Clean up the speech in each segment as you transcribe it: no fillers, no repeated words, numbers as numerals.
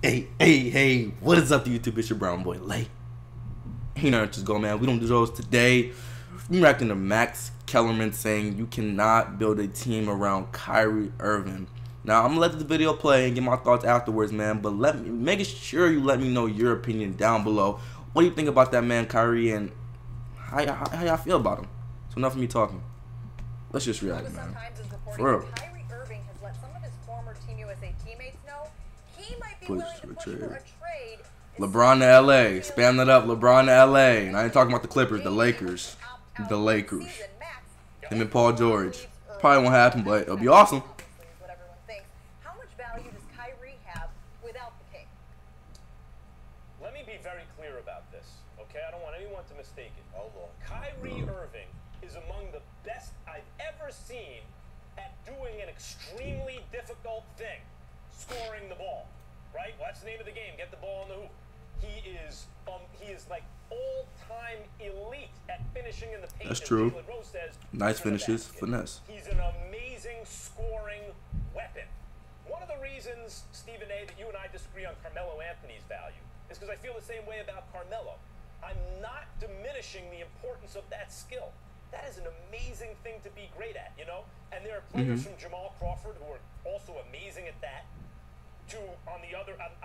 Hey, what is up, YouTube? It's your brown boy, Lay. Hey, not just go, man. We don't do those today. I'm reacting to Max Kellerman saying you cannot build a team around Kyrie Irving. Now, I'm gonna let the video play and get my thoughts afterwards, man. But make sure you let me know your opinion down below. What do you think about that man, Kyrie, and how y'all feel about him? So enough of me talking. Let's just react, man. For real. Kyrie Irving has let some of his former Team USA teammates know he might be willing to push for a trade. LeBron to LA. Spam that up. LeBron to LA. And I ain't talking about the Clippers, the Lakers. The Lakers. Him and Paul George. Probably won't happen, but it'll be awesome. How much value does Kyrie have without the king? Let me be very clear about this, okay? I don't want anyone to mistake it. Hold on. Kyrie Irving is among the best I've ever seen at doing an extremely difficult thing, scoring the ball, right? Well, that's the name of the game, get the ball in the hoop. He is like all-time elite at finishing in the paint. That's true. Says, nice finishes, finesse. He's an amazing scoring weapon. One of the reasons, Stephen A., that you and I disagree on Carmelo Anthony's value is because I feel the same way about Carmelo. I'm not diminishing the importance of that skill. That is an amazing thing to be great at, you know? And there are players from Jamal Crawford who are also amazing at that. On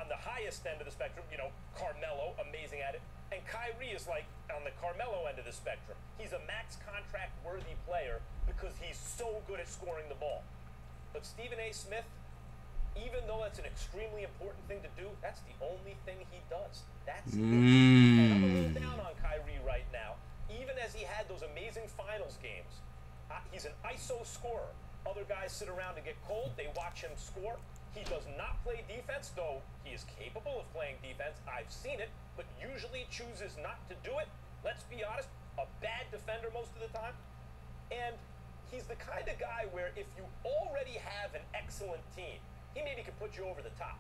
the highest end of the spectrum, you know, Carmelo, amazing at it. And Kyrie is like on the Carmelo end of the spectrum. He's a max contract worthy player because he's so good at scoring the ball. But Stephen A. Smith, even though that's an extremely important thing to do, that's the only thing he does. That's it. And I'm a little down on Kyrie right now. Even as he had those amazing finals games, he's an ISO scorer. Other guys sit around and get cold. They watch him score. He does not play defense, though he is capable of playing defense. I've seen it, but usually chooses not to do it. Let's be honest, a bad defender most of the time. And he's the kind of guy where if you already have an excellent team, he maybe could put you over the top.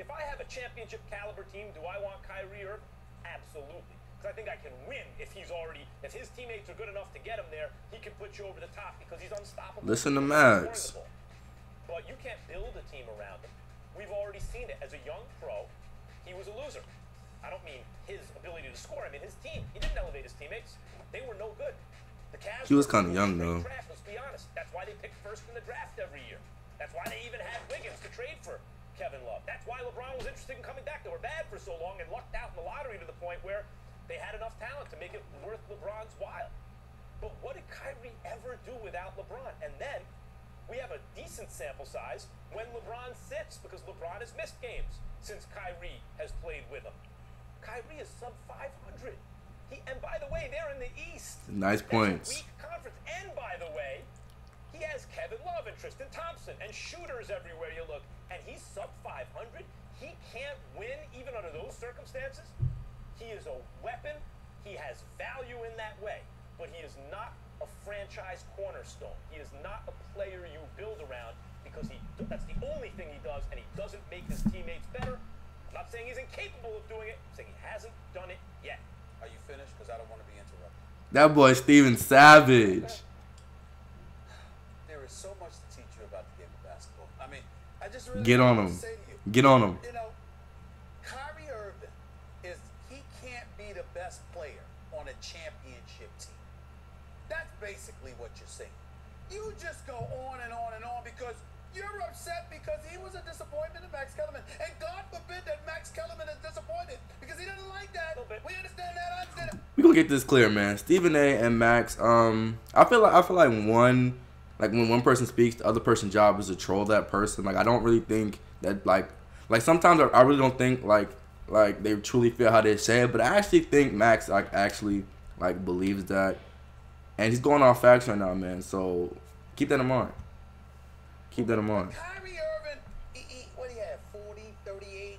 If I have a championship caliber team, do I want Kyrie Irving? Absolutely. Because I think I can win if his teammates are good enough to get him there, he can put you over the top because he's unstoppable. Listen to Max. But you can't build a team around him. We've already seen it. As a young pro, he was a loser. I don't mean his ability to score. I mean his team. He didn't elevate his teammates. They were no good. The CAVS. He was kind of young though. Draft, let's be honest. That's why they picked first in the draft every year. That's why they even had Wiggins to trade for Kevin Love. That's why LeBron was interested in coming back. They were bad for so long and lucked out in the lottery to the point where they had enough talent to make it worth LeBron's while. But what did Kyrie ever do without LeBron? And then we have a decent sample size when LeBron sits because LeBron has missed games since Kyrie has played with him. Kyrie is sub 500. And by the way, they're in the East. Nice points. That's a weak conference. And by the way, he has Kevin Love and Tristan Thompson and shooters everywhere you look. And he's sub 500. He can't win even under those circumstances. He is a weapon. He has value in that way. But he is not a franchise cornerstone. He is not a player you build around because that's the only thing he does, and he doesn't make his teammates better. I'm not saying he's incapable of doing it. I'm saying he hasn't done it yet. Are you finished? Because I don't want to be interrupted. That boy Steven Savage. There is so much to teach you about the game of basketball. I mean, I just really get on him. Get on him. You know, Kyrie Irving he can't be the best player on a championship team. That's basically what you're saying. You just go on and on and on because you're upset because he was a disappointment in Max Kellerman. And God forbid that Max Kellerman is disappointed because he didn't like that. We understand that. I understand it. We gonna get this clear, man. Stephen A. and Max. I feel like when one person speaks, the other person's job is to troll that person. Like I don't really think that like sometimes I really don't think like they truly feel how they say it. But I actually think Max actually believes that. And he's going off facts right now, man. So keep that in mind. Keep that in mind. Kyrie Irving, what he had, 40, 38,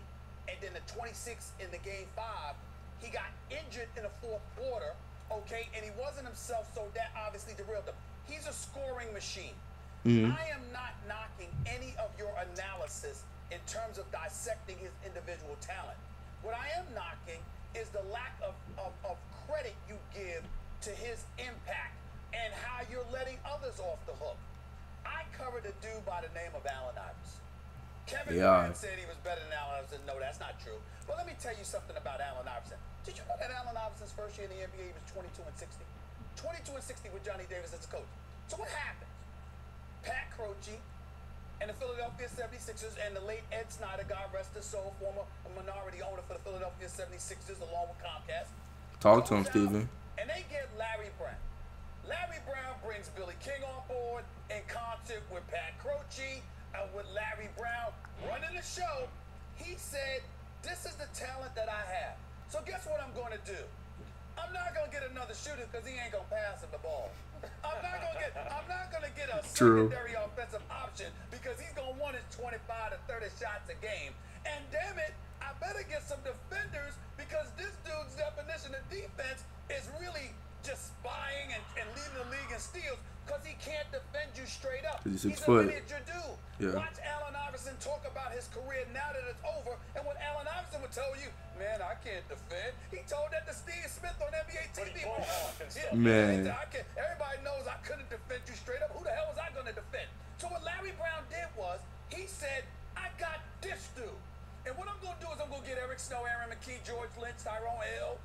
and then the 26 in the game 5. He got injured in the fourth quarter, okay, and he wasn't himself, so that obviously derailed him. He's a scoring machine. I am not knocking any of your analysis in terms of dissecting his individual talent. What I am knocking is the lack of credit you give to his impact and how you're letting others off the hook. I covered a dude by the name of Allen Iverson. Kevin Durant said he was better than Allen Iverson. No, that's That's not true. But let me tell you something about Allen Iverson. Did you know that Allen Iverson's first year in the NBA was 22-60? 22-60 with Johnny Davis as a coach. So what happens? Pat Croce and the Philadelphia 76ers and the late Ed Snyder, God rest his soul, former minority owner for the Philadelphia 76ers along with Comcast. Talk to him, Steven. And they get Larry Brown. Larry Brown brings Billy King on board in concert with Pat Croce and with Larry Brown running the show. He said, this is the talent that I have. So guess what I'm going to do? I'm not going to get another shooter because he ain't going to pass him the ball. I'm not going to get a secondary offensive option because he's going to want his 25 to 30 shots a game. And damn it, I better get some defenders because this dude's definition of defense is really just spying and leading the league in steals because he can't defend you straight up. He's a miniature dude. Yeah. Watch Allen Iverson talk about his career now that it's over, and what Allen Iverson would tell you, man, I can't defend. He told that to Steve Smith on NBA TV. Man. Everybody knows I couldn't defend you straight up. Who the hell was I going to defend? So what Larry Brown did was, he said, I got this dude. And what I'm going to do is I'm going to get Eric Snow, Aaron McKee, George Lynch, Tyrone Hill,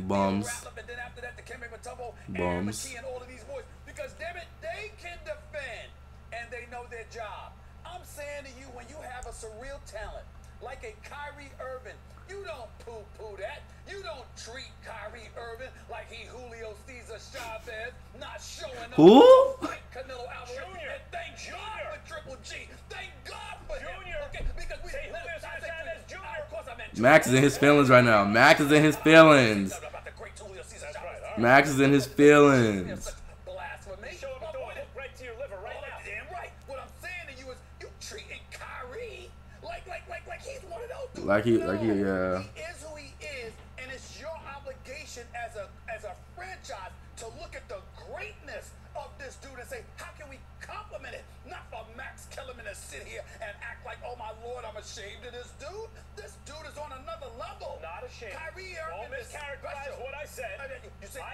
Bums. and then after that, the Kemba Mutombo, Aaron McKee, and all of these boys. Because, damn it, they can defend, and they know their job. I'm saying to you, when you have a surreal talent, like a Kyrie Irving, you don't poo-poo that. You don't treat Kyrie Irving like he Julio Cesar Chavez, not showing up. Who? Canelo Alvarez. Junior. And thank God for Triple G. Thank God for Junior. him. Okay, because we Max is in his feelings right now. Max is in his feelings. Max is in his feelings. Right to your liver right now. Damn right. What I'm saying to you is you treating Kyrie like he's one of those dudes. Like he, He yeah. is who he is, and it's your obligation as a franchise to look at the greatness of this dude and say, how can we compliment it? Not for Max Kellerman to sit here and act like, oh my Lord, I'm ashamed of this dude. This dude is on another level. Not ashamed. Kyrie Don't Irving is mischaracterize special. what I said. I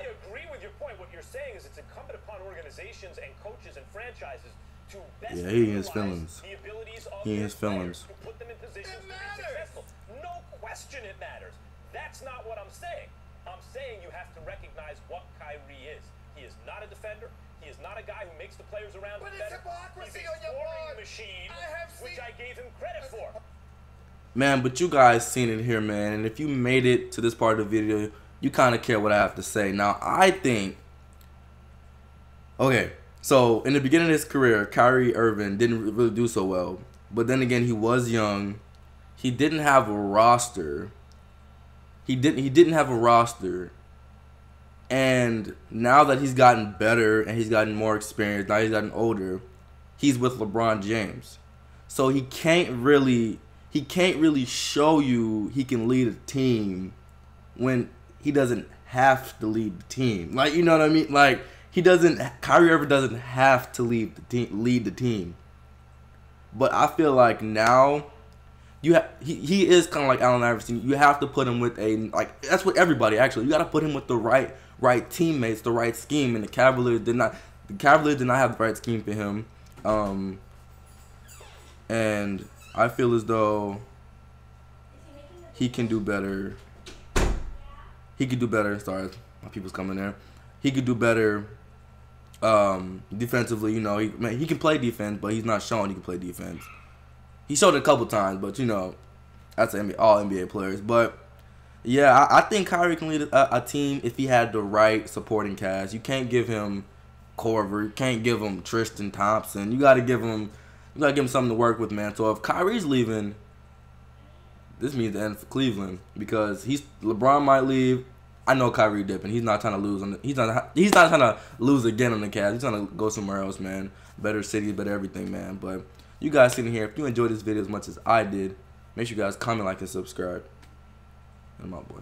You agree with your point. What you're saying is it's incumbent upon organizations and coaches and franchises to best he in his feelings. the abilities of He in their his feelings. players to put them in positions It to be matters. successful. No question it matters. That's not what I'm saying. I'm saying you have to recognize what Kyrie is. He is not a defender. He is not a guy who makes the players around him But it's better. hypocrisy He's a on your scoring part. machine, I have which seen- I gave him credit for. Man, but you guys seen it here, man. And if you made it to this part of the video, you kind of care what I have to say. Now, I think... Okay, so in the beginning of his career, Kyrie Irving didn't really do so well. But then again, he was young. He didn't have a roster. He didn't have a roster. And now that he's gotten better and he's gotten more experience, now he's gotten older, he's with LeBron James. So he can't really show you he can lead a team when he doesn't have to lead the team. Like, you know what I mean? Like, Kyrie Irving doesn't have to lead the team. But I feel like now he is kind of like Allen Iverson. You have to put him with that's what everybody actually. You got to put him with the right teammates, the right scheme, and the Cavaliers did not have the right scheme for him. And I feel as though he can do better. He could do better. Sorry, my people's coming there. He could do better defensively. You know, he can play defense, but he's not showing he can play defense. He showed it a couple times, but you know, that's all NBA players. But yeah, I think Kyrie can lead a team if he had the right supporting cast. You can't give him Corver. You can't give him Tristan Thompson. You gotta give him something to work with, man. So if Kyrie's leaving, this means the end for Cleveland because LeBron might leave. I know Kyrie dipping. He's not trying to lose he's not trying to lose again on the Cavs. He's trying to go somewhere else, man. Better city, better everything, man. But you guys sitting here, if you enjoyed this video as much as I did, make sure you guys comment, like, and subscribe. And my boy.